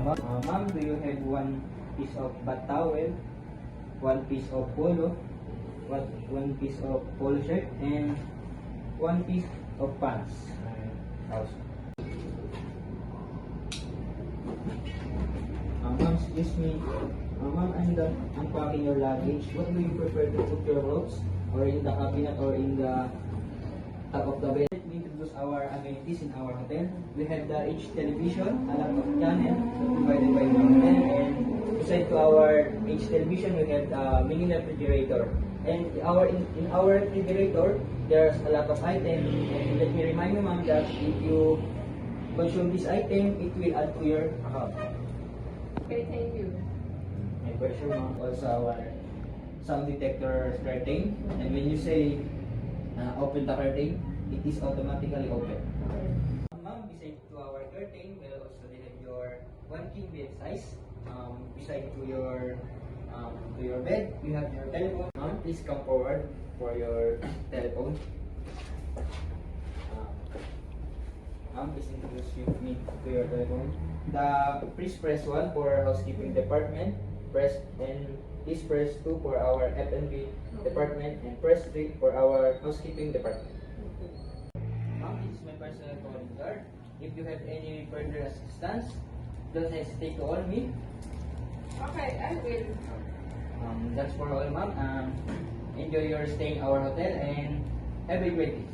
Ma'am, do you have one piece of bath towel, one piece of polo, one piece of polo shirt, and one piece of pants? House. Ma'am, excuse me. Ma'am, I'm done unpacking your luggage. What do you prefer to put your clothes? Or in the cabinet or in the top of the bed? Let me introduce our amenities in our hotel. We have the H television, a lot of channel provided by the hotel, and beside to our H television, we have the mini refrigerator. And in our refrigerator, there's a lot of items. And let me remind you, ma'am, that if you consume this item, it will add to your account. Okay, thank you. My question, ma'am, also our sound detector curtain, and when you say open the curtain, it is automatically open. Ma'am, beside to our curtain, we'll also have your one king bed size. Beside to your bed, you have your telephone. Ma'am, please come forward for your telephone. Ma'am, please introduce me to your telephone. Please press 1 for housekeeping department. Press and please press 2 for our F&B department, and press 3 for our housekeeping department. Ma'am, this is my personal calling card. If you have any further assistance, don't hesitate to call me. Okay, I will. That's for all, ma'am. Enjoy your stay in our hotel and have a great day.